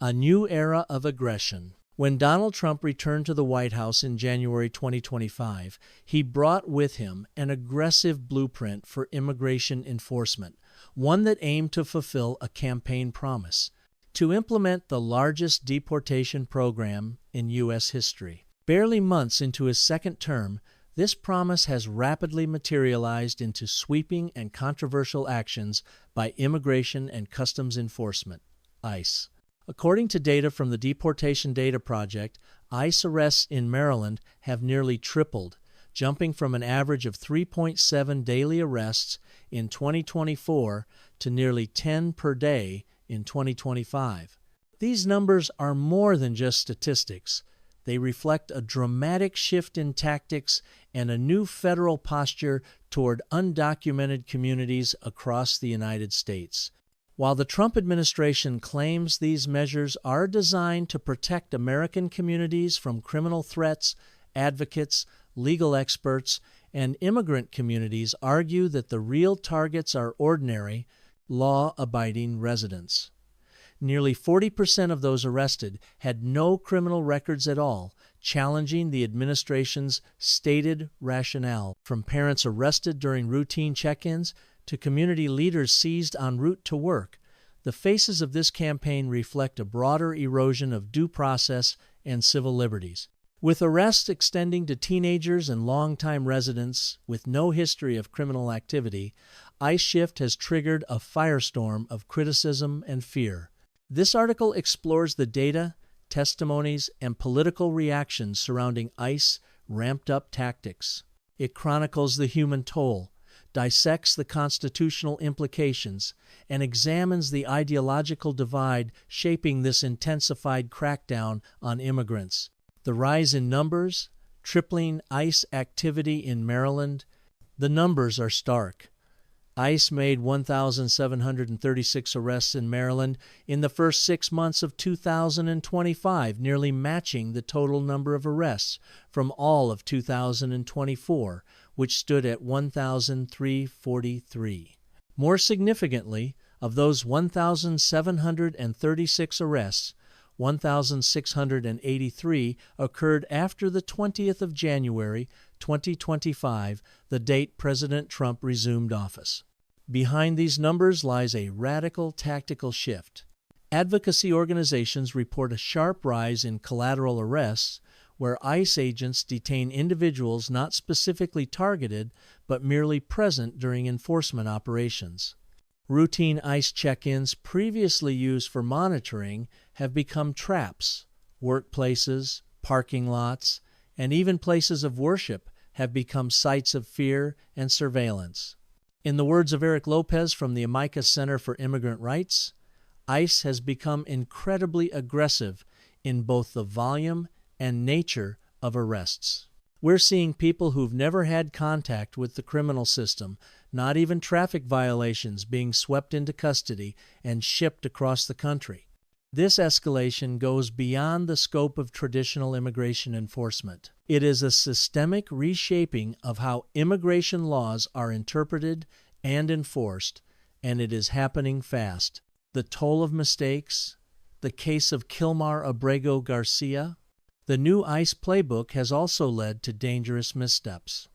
A new era of aggression. When Donald Trump returned to the White House in January 2025, he brought with him an aggressive blueprint for immigration enforcement, one that aimed to fulfill a campaign promise: to implement the largest deportation program in U.S. history. Barely months into his second term, this promise has rapidly materialized into sweeping and controversial actions by Immigration and Customs Enforcement, ICE. According to data from the Deportation Data Project, ICE arrests in Maryland have nearly tripled, jumping from an average of 3.7 daily arrests in 2024 to nearly 10 per day in 2025. These numbers are more than just statistics. They reflect a dramatic shift in tactics and a new federal posture toward undocumented communities across the United States. While the Trump administration claims these measures are designed to protect American communities from criminal threats, advocates, legal experts, and immigrant communities argue that the real targets are ordinary, law-abiding residents. Nearly 40% of those arrested had no criminal records at all, challenging the administration's stated rationale. From parents arrested during routine check-ins to community leaders seized en route to work, the faces of this campaign reflect a broader erosion of due process and civil liberties. With arrests extending to teenagers and longtime residents with no history of criminal activity, ICE shift has triggered a firestorm of criticism and fear. This article explores the data, testimonies, and political reactions surrounding ICE ramped-up tactics. It chronicles the human toll, dissects the constitutional implications, and examines the ideological divide shaping this intensified crackdown on immigrants. The rise in numbers, tripling ICE activity in Maryland. The numbers are stark. ICE made 1,736 arrests in Maryland in the first 6 months of 2025, nearly matching the total number of arrests from all of 2024, which stood at 1,343. More significantly, of those 1,736 arrests, 1,683 occurred after the 20th of January, 2025, the date President Trump resumed office. Behind these numbers lies a radical tactical shift. Advocacy organizations report a sharp rise in collateral arrests, where ICE agents detain individuals not specifically targeted but merely present during enforcement operations. Routine ICE check-ins previously used for monitoring have become traps. Workplaces, parking lots, and even places of worship have become sites of fear and surveillance. In the words of Eric Lopez from the Amicus Center for Immigrant Rights, ICE has become incredibly aggressive in both the volume and nature of arrests. We're seeing people who've never had contact with the criminal system, not even traffic violations, being swept into custody and shipped across the country. This escalation goes beyond the scope of traditional immigration enforcement. It is a systemic reshaping of how immigration laws are interpreted and enforced, and it is happening fast. The toll of mistakes, the case of Kilmar Abrego Garcia, the new ICE playbook has also led to dangerous missteps.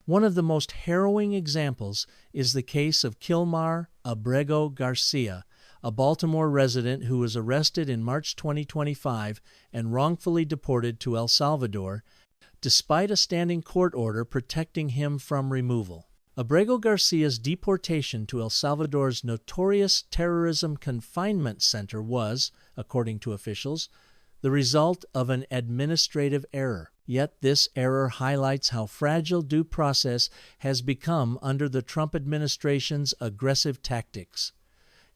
One of the most harrowing examples is the case of Kilmar Abrego Garcia, a Baltimore resident who was arrested in March 2025 and wrongfully deported to El Salvador, despite a standing court order protecting him from removal. Abrego Garcia's deportation to El Salvador's notorious terrorism confinement center was, according to officials, the result of an administrative error. Yet this error highlights how fragile due process has become under the Trump administration's aggressive tactics.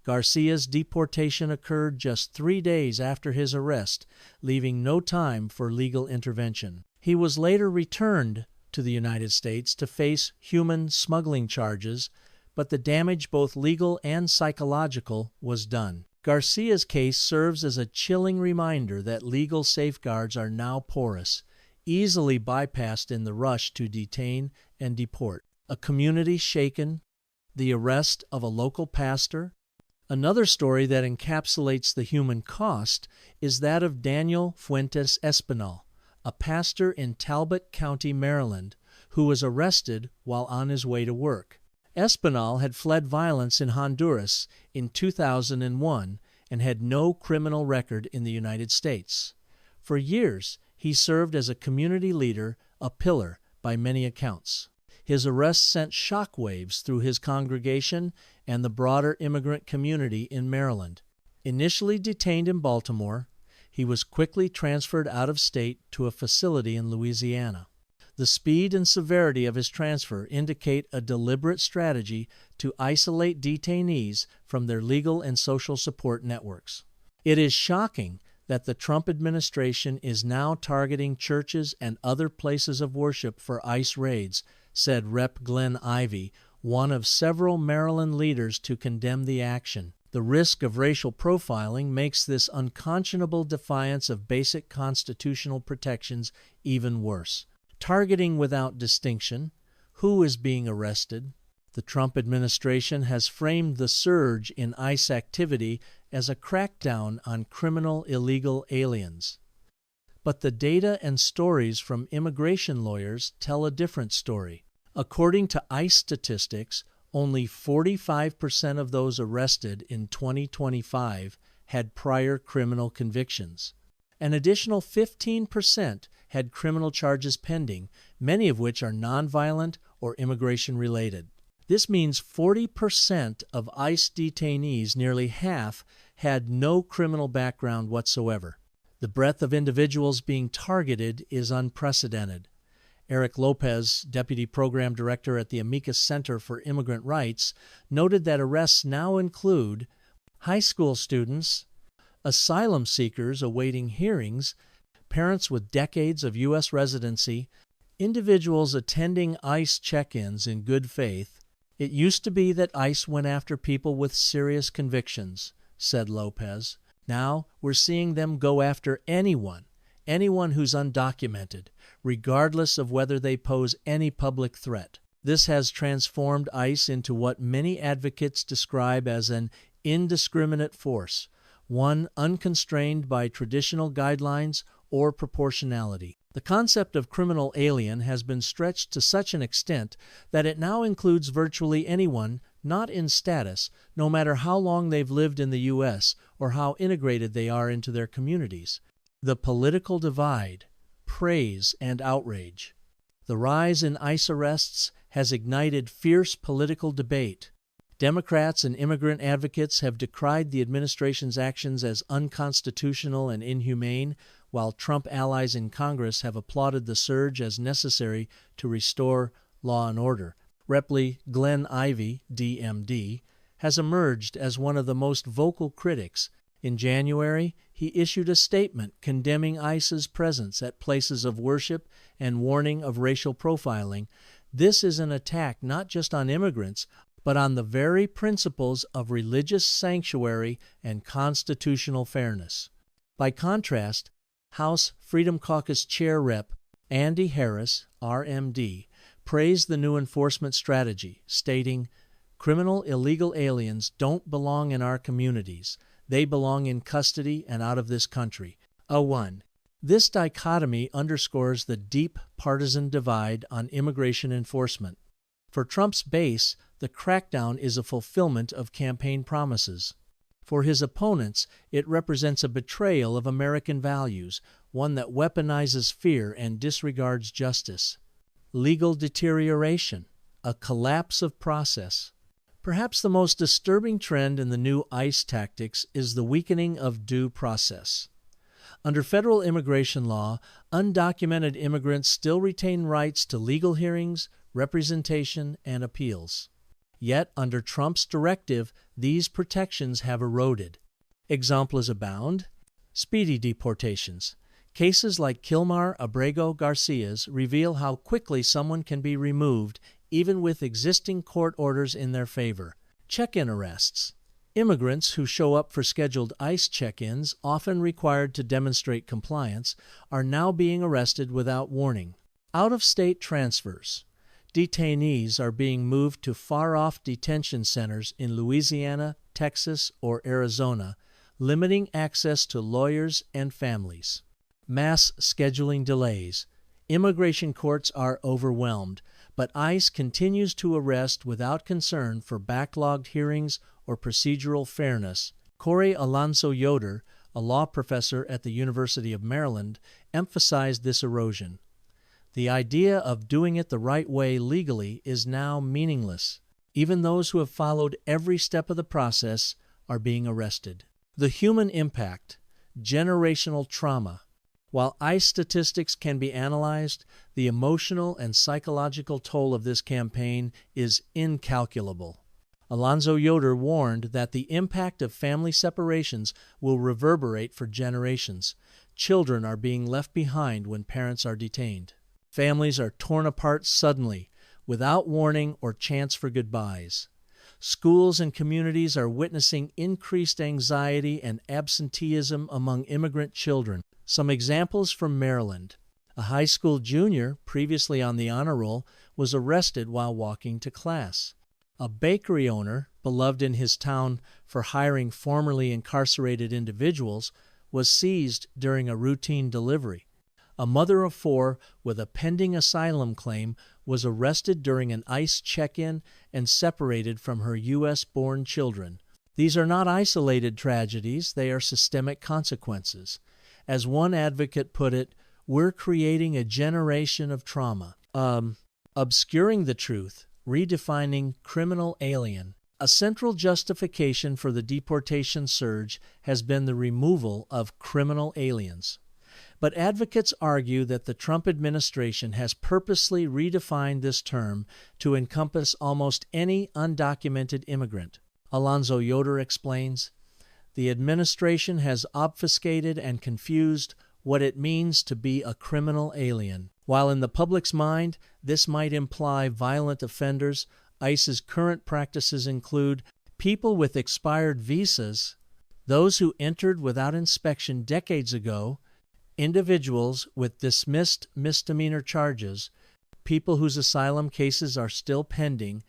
Garcia's deportation occurred just 3 days after his arrest, leaving no time for legal intervention. He was later returned to the United States to face human smuggling charges, but the damage, both legal and psychological, was done. Garcia's case serves as a chilling reminder that legal safeguards are now porous, easily bypassed in the rush to detain and deport. A community shaken, the arrest of a local pastor, Another story that encapsulates the human cost is that of Daniel Fuentes Espinal, a pastor in Talbot County, Maryland, who was arrested while on his way to work. Espinal had fled violence in Honduras in 2001 and had no criminal record in the United States. For years, he served as a community leader, a pillar by many accounts. His arrest sent shockwaves through his congregation and the broader immigrant community in Maryland. Initially detained in Baltimore, he was quickly transferred out of state to a facility in Louisiana. The speed and severity of his transfer indicate a deliberate strategy to isolate detainees from their legal and social support networks. It is shocking that the Trump administration is now targeting churches and other places of worship for ICE raids, said Rep. Glenn Ivey, one of several Maryland leaders to condemn the action. The risk of racial profiling makes this unconscionable defiance of basic constitutional protections even worse. Targeting without distinction, who is being arrested? The Trump administration has framed the surge in ICE activity as a crackdown on criminal illegal aliens. But the data and stories from immigration lawyers tell a different story. According to ICE statistics, only 45% of those arrested in 2025 had prior criminal convictions. An additional 15% had criminal charges pending, many of which are nonviolent or immigration-related. This means 40% of ICE detainees, nearly half, had no criminal background whatsoever. The breadth of individuals being targeted is unprecedented. Eric Lopez, Deputy Program Director at the Amicus Center for Immigrant Rights, noted that arrests now include high school students, asylum seekers awaiting hearings, parents with decades of U.S. residency, individuals attending ICE check-ins in good faith. It used to be that ICE went after people with serious convictions, said Lopez. Now we're seeing them go after anyone who's undocumented, regardless of whether they pose any public threat. This has transformed ICE into what many advocates describe as an indiscriminate force, one unconstrained by traditional guidelines or proportionality. The concept of criminal alien has been stretched to such an extent that it now includes virtually anyone not in status, no matter how long they've lived in the U.S. or how integrated they are into their communities. The political divide, praise, and outrage. The rise in ICE arrests has ignited fierce political debate. Democrats and immigrant advocates have decried the administration's actions as unconstitutional and inhumane, while Trump allies in Congress have applauded the surge as necessary to restore law and order. Rep. Glenn Ivey, DMD, has emerged as one of the most vocal critics. In January, he issued a statement condemning ICE's presence at places of worship and warning of racial profiling. This is an attack not just on immigrants, but on the very principles of religious sanctuary and constitutional fairness. By contrast, House Freedom Caucus Chair Rep. Andy Harris, RMD, praised the new enforcement strategy, stating, "Criminal illegal aliens don't belong in our communities. They belong in custody and out of this country." 1. This dichotomy underscores the deep partisan divide on immigration enforcement. For Trump's base, the crackdown is a fulfillment of campaign promises. For his opponents, it represents a betrayal of American values, one that weaponizes fear and disregards justice. Legal deterioration, a collapse of process. Perhaps the most disturbing trend in the new ICE tactics is the weakening of due process. Under federal immigration law, undocumented immigrants still retain rights to legal hearings, representation, and appeals. Yet, under Trump's directive, these protections have eroded. Examples abound. Speedy deportations. Cases like Kilmar Abrego Garcia's reveal how quickly someone can be removed, even with existing court orders in their favor. Check-in arrests. Immigrants who show up for scheduled ICE check-ins, often required to demonstrate compliance, are now being arrested without warning. Out-of-state transfers. detainees are being moved to far-off detention centers in Louisiana, Texas, or Arizona, limiting access to lawyers and families. Mass scheduling delays. Immigration courts are overwhelmed, but ICE continues to arrest without concern for backlogged hearings or procedural fairness. Corey Alonso Yoder, a law professor at the University of Maryland, emphasized this erosion. The idea of doing it the right way legally is now meaningless. Even those who have followed every step of the process are being arrested. The human impact, generational trauma. While ICE statistics can be analyzed, the emotional and psychological toll of this campaign is incalculable. Alonso Yoder warned that the impact of family separations will reverberate for generations. Children are being left behind when parents are detained. Families are torn apart suddenly, without warning or chance for goodbyes. Schools and communities are witnessing increased anxiety and absenteeism among immigrant children. Some examples from Maryland. A high school junior, previously on the honor roll, was arrested while walking to class. A bakery owner, beloved in his town for hiring formerly incarcerated individuals, was seized during a routine delivery. A mother of 4 with a pending asylum claim was arrested during an ICE check-in and separated from her U.S.-born children. These are not isolated tragedies, they are systemic consequences. As one advocate put it, we're creating a generation of trauma. Obscuring the truth, redefining criminal alien. A central justification for the deportation surge has been the removal of criminal aliens. But advocates argue that the Trump administration has purposely redefined this term to encompass almost any undocumented immigrant. Alonso Yoder explains, the administration has obfuscated and confused what it means to be a criminal alien. While in the public's mind, this might imply violent offenders, ICE's current practices include people with expired visas, those who entered without inspection decades ago, individuals with dismissed misdemeanor charges, people whose asylum cases are still pending.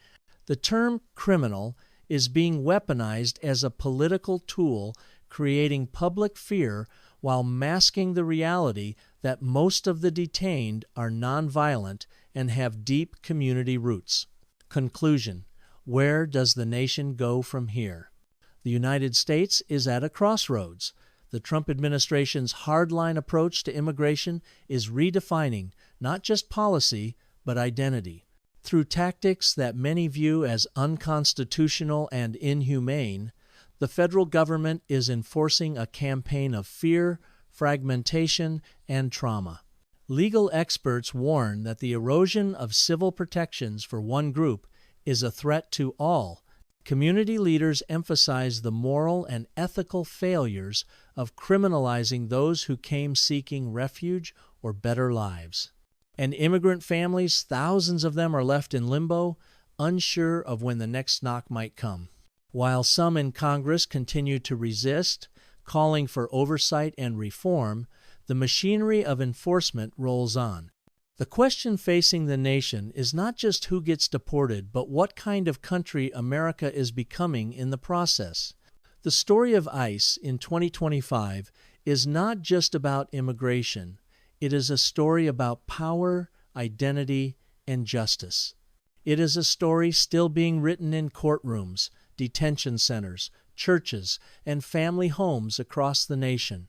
The term criminal is being weaponized as a political tool, creating public fear while masking the reality that most of the detained are nonviolent and have deep community roots. Conclusion: where does the nation go from here? The United States is at a crossroads. The Trump administration's hardline approach to immigration is redefining not just policy, but identity. Through tactics that many view as unconstitutional and inhumane, the federal government is enforcing a campaign of fear, fragmentation, and trauma. Legal experts warn that the erosion of civil protections for one group is a threat to all. Community leaders emphasize the moral and ethical failures of criminalizing those who came seeking refuge or better lives. And immigrant families, thousands of them are left in limbo, unsure of when the next knock might come. While some in Congress continue to resist, calling for oversight and reform, the machinery of enforcement rolls on. The question facing the nation is not just who gets deported, but what kind of country America is becoming in the process. The story of ICE in 2025 is not just about immigration. It is a story about power, identity, and justice. It is a story still being written in courtrooms, detention centers, churches, and family homes across the nation.